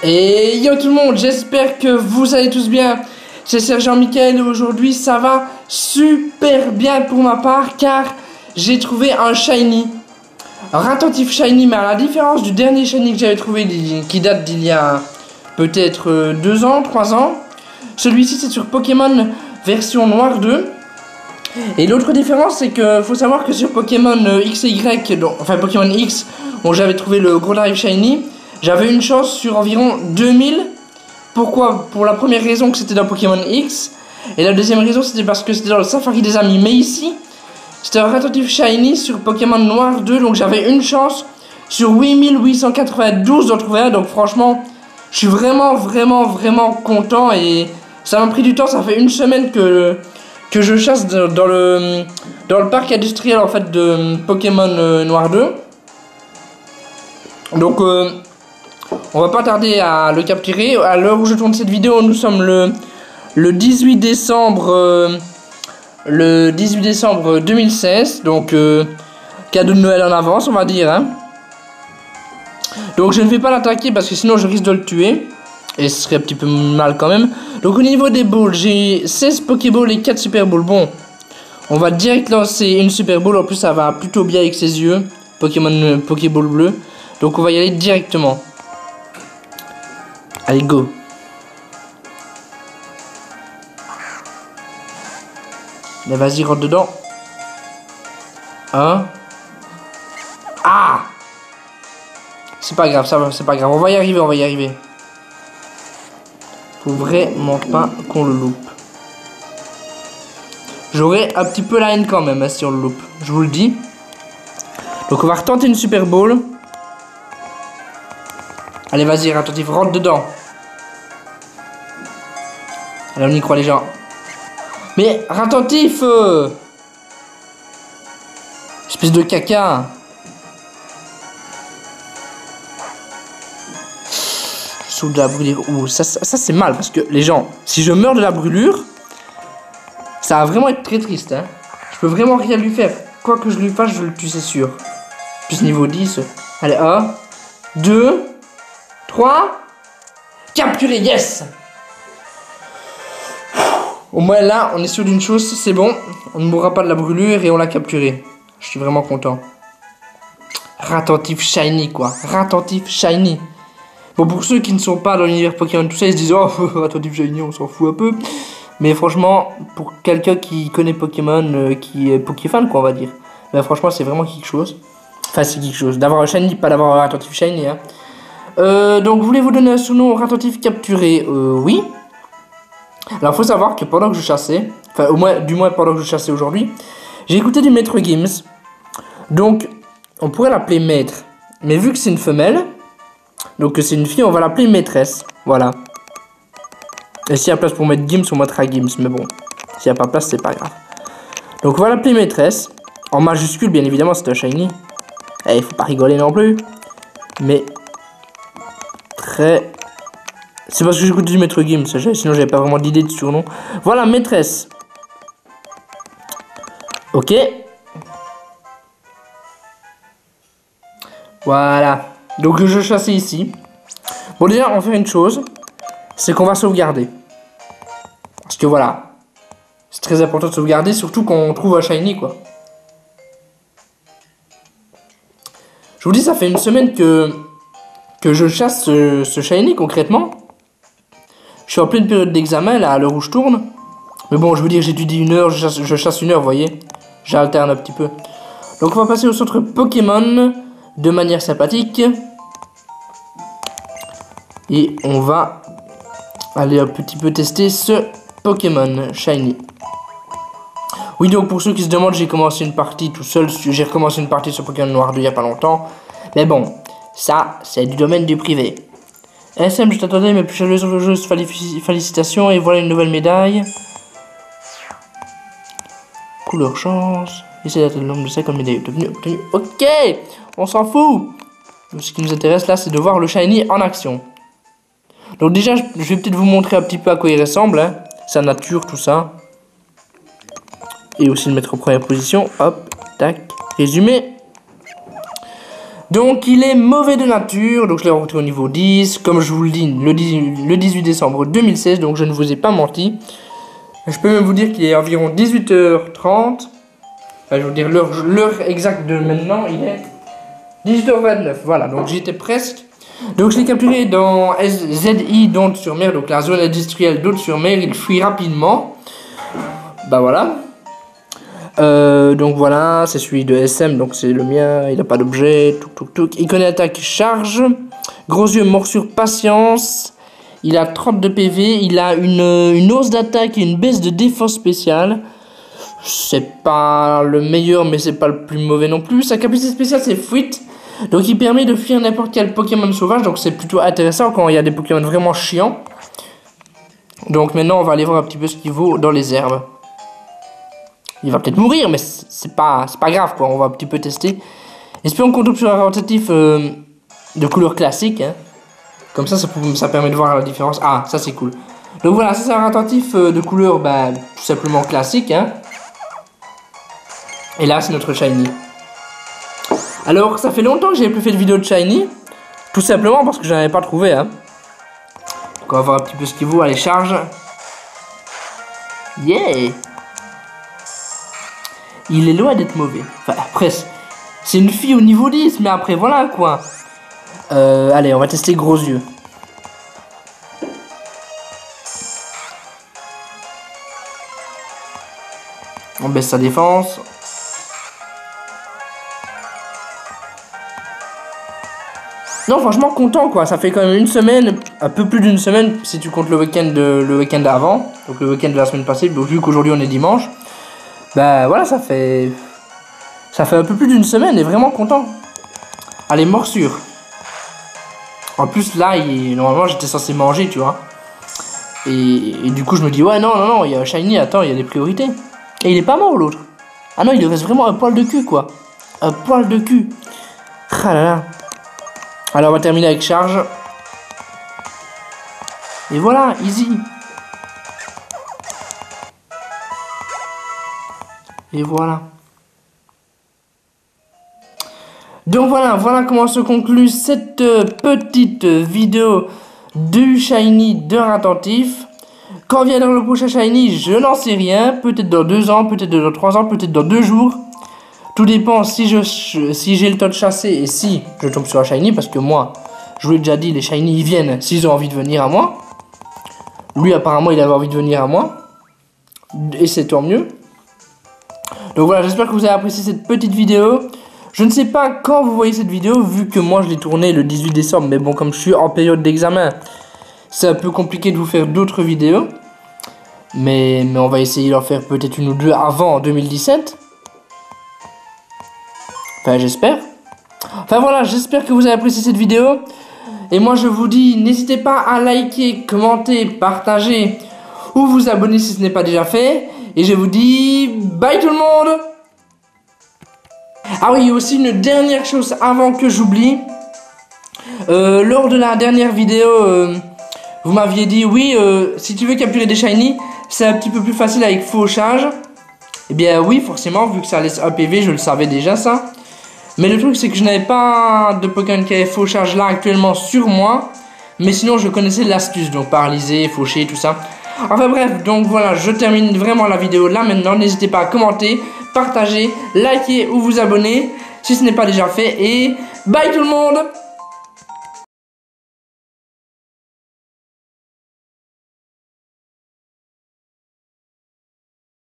Et yo tout le monde, j'espère que vous allez tous bien. C'est Sergent Michael et aujourd'hui ça va super bien pour ma part car j'ai trouvé un shiny. Un attentif shiny, mais à la différence du dernier shiny que j'avais trouvé qui date d'il y a peut-être 2 ans, 3 ans. Celui-ci c'est sur Pokémon version Noir 2. Et l'autre différence c'est que faut savoir que sur Pokémon X et Y, enfin Pokémon X, où j'avais trouvé le Gros Drive Shiny, j'avais une chance sur environ 2000. Pourquoi? Pour la première raison que c'était dans Pokémon X. Et la deuxième raison c'était parce que c'était dans le Safari des Amis. Mais ici, c'était un attentif Shiny sur Pokémon Noir 2. Donc j'avais une chance sur 8892 d'en trouver un. Donc franchement, je suis vraiment content. Et ça m'a pris du temps. Ça fait une semaine que je chasse dans le parc industriel en fait de Pokémon Noir 2. Donc on va pas tarder à le capturer. À l'heure où je tourne cette vidéo, nous sommes le 18 décembre 2016. Donc cadeau de Noël en avance, on va dire, hein. Donc je ne vais pas l'attaquer parce que sinon je risque de le tuer. Et ce serait un petit peu mal quand même. Donc au niveau des balls, j'ai 16 Pokéballs et 4 Super Balls. Bon, on va direct lancer une Super Ball. En plus ça va plutôt bien avec ses yeux. Pokémon Pokéball bleu. Donc on va y aller directement. Allez, go. Mais vas-y, rentre dedans. Hein? Ah! C'est pas grave, ça va, c'est pas grave. On va y arriver, Faut vraiment pas qu'on le loupe. J'aurai un petit peu la haine quand même, hein, si on le loupe. Je vous le dis. Donc on va retenter une Super Ball. Allez, vas-y, attentif, rentre dedans. Allez, on y croit les gens. Mais attentif, espèce de caca. Sous de la brûlure. Ouh, ça c'est mal parce que les gens, si je meurs de la brûlure, ça va vraiment être très triste, hein. Je peux vraiment rien lui faire. Quoi que je lui fasse, je le tue, c'est sûr. Plus niveau 10. Allez, 1, 2, 3. Capturé, yes! Au moins là, on est sûr d'une chose, c'est bon. On ne mourra pas de la brûlure et on l'a capturé. Je suis vraiment content. Rattentif shiny, quoi. Rattentif shiny. Bon, pour ceux qui ne sont pas dans l'univers Pokémon, tout ça, ils se disent, oh, rattentif shiny, on s'en fout un peu. Mais franchement, pour quelqu'un qui connaît Pokémon, qui est Pokéfan, quoi, on va dire. Mais franchement, c'est vraiment quelque chose. Enfin, c'est quelque chose. D'avoir un shiny, pas d'avoir un rattentif shiny, hein. Donc, voulez-vous donner un surnom rattentif capturé? Oui. Alors, faut savoir que pendant que je chassais, enfin, du moins pendant que je chassais aujourd'hui, j'ai écouté du Maître Gims. Donc, on pourrait l'appeler Maître. Mais vu que c'est une femelle, donc que c'est une fille, on va l'appeler Maîtresse. Voilà. Et s'il y a place pour mettre Gims, on mettra Gims. Mais bon, s'il n'y a pas place, c'est pas grave. Donc, on va l'appeler Maîtresse. En majuscule, bien évidemment, c'est un shiny. Et il faut pas rigoler non plus. Mais très... C'est parce que j'écoute du Maître Gims, sinon j'avais pas vraiment d'idée de surnom. Voilà, Maîtresse. Ok. Voilà. Donc je chassais ici. Bon, déjà, on va faire une chose. C'est qu'on va sauvegarder. Parce que voilà. C'est très important de sauvegarder, surtout quand on trouve un shiny, quoi. Je vous dis, ça fait une semaine que je chasse ce shiny, concrètement. Je suis en pleine période d'examen, là, à l'heure où je tourne. Mais bon, je veux dire, j'étudie 1 heure, je chasse 1 heure, vous voyez. J'alterne un petit peu. Donc, on va passer au centre Pokémon de manière sympathique. Et on va aller un petit peu tester ce Pokémon Shiny. Oui, donc, pour ceux qui se demandent, j'ai commencé une partie tout seul. J'ai recommencé une partie sur Pokémon Noir 2 il n'y a pas longtemps. Mais bon, ça, c'est du domaine du privé. SM, je t'attendais, mes plus chaleureuses félicitations, et voilà une nouvelle médaille. Couleur chance. Essayez d'atteindre le nombre de 50 médailles obtenues. Ok, on s'en fout. Donc, ce qui nous intéresse là, c'est de voir le shiny en action. Donc déjà, je vais peut-être vous montrer un petit peu à quoi il ressemble, hein. Sa nature, tout ça. Et aussi le mettre en première position. Hop, tac, résumé. Donc il est mauvais de nature, donc je l'ai rencontré au niveau 10, comme je vous le dis, le 18 décembre 2016, donc je ne vous ai pas menti. Je peux même vous dire qu'il est environ 18h30, enfin, je vais vous dire l'heure exacte de maintenant, il est 18h29, voilà, donc j'y étais presque. Donc je l'ai capturé dans ZI d'Onde-sur-Mer, donc la zone industrielle d'Onde-sur-Mer, il fuit rapidement. Bah voilà. Donc voilà, c'est celui de SM, donc c'est le mien, il n'a pas d'objet, il connaît attaque charge, gros yeux, morsure, patience, il a 32 PV, il a une hausse d'attaque et une baisse de défense spéciale, c'est pas le meilleur mais c'est pas le plus mauvais non plus, sa capacité spéciale c'est fuite, donc il permet de fuir n'importe quel Pokémon sauvage, donc c'est plutôt intéressant quand il y a des Pokémon vraiment chiants. Donc maintenant on va aller voir un petit peu ce qu'il vaut dans les herbes. Il va peut-être mourir, mais c'est pas grave quoi, on va un petit peu tester. Espérons qu'on tombe sur un rotatif de couleur classique. Hein. Comme ça permet de voir la différence. Ah, ça c'est cool. Donc voilà, ça c'est un rotatif de couleur tout simplement classique. Hein. Et là c'est notre Shiny. Alors ça fait longtemps que j'avais plus fait de vidéo de Shiny. Tout simplement parce que je n'en avais pas trouvé. Hein. Donc on va voir un petit peu ce qu'il vaut. Allez, charge. Yeah! Il est loin d'être mauvais. Enfin, après, c'est une fille au niveau 10, mais après, voilà, quoi. Allez, on va tester gros yeux. On baisse sa défense. Non, franchement, content, quoi. Ça fait quand même une semaine, un peu plus d'une semaine, si tu comptes le week-end d'avant. Donc le week-end de la semaine passée, donc, vu qu'aujourd'hui on est dimanche. Bah voilà, ça fait un peu plus d'une semaine et vraiment content. Allez, morsure. En plus là, normalement j'étais censé manger, tu vois. Et du coup je me dis ouais non, il y a un Shiny, attends, il y a des priorités. Et il est pas mort l'autre. Ah non, il lui reste vraiment un poil de cul quoi. Un poil de cul. Ah là là. Alors on va terminer avec charge. Et voilà, easy. Et voilà. Donc voilà comment se conclut cette petite vidéo du Shiny de Rattentif. Quand viendra le prochain Shiny, je n'en sais rien. Peut-être dans 2 ans, peut-être dans 3 ans, peut-être dans 2 jours. Tout dépend si j'ai le temps de chasser et si je tombe sur un Shiny. Parce que moi, je vous l'ai déjà dit, les Shiny ils viennent s'ils ont envie de venir à moi. Lui apparemment il avait envie de venir à moi. Et c'est tant mieux. Donc voilà, j'espère que vous avez apprécié cette petite vidéo. Je ne sais pas quand vous voyez cette vidéo, vu que moi je l'ai tournée le 18 décembre. Mais bon, comme je suis en période d'examen, c'est un peu compliqué de vous faire d'autres vidéos. Mais on va essayer d'en faire peut-être une ou deux avant 2017. Enfin, j'espère. Enfin voilà, j'espère que vous avez apprécié cette vidéo. Et moi je vous dis, n'hésitez pas à liker, commenter, partager ou vous abonner si ce n'est pas déjà fait. Et je vous dis bye tout le monde. Ah oui, il y a aussi une dernière chose avant que j'oublie. Lors de la dernière vidéo, vous m'aviez dit oui, si tu veux capturer des shiny, c'est un petit peu plus facile avec fauchage. Eh bien oui, forcément, vu que ça laisse un PV, je le savais déjà ça. Mais le truc c'est que je n'avais pas de Pokémon qui avait fauchage là actuellement sur moi. Mais sinon je connaissais l'astuce, donc paralyser, faucher, tout ça. Enfin bref, donc voilà, je termine vraiment la vidéo là maintenant. N'hésitez pas à commenter, partager, liker ou vous abonner si ce n'est pas déjà fait. Et bye tout le monde!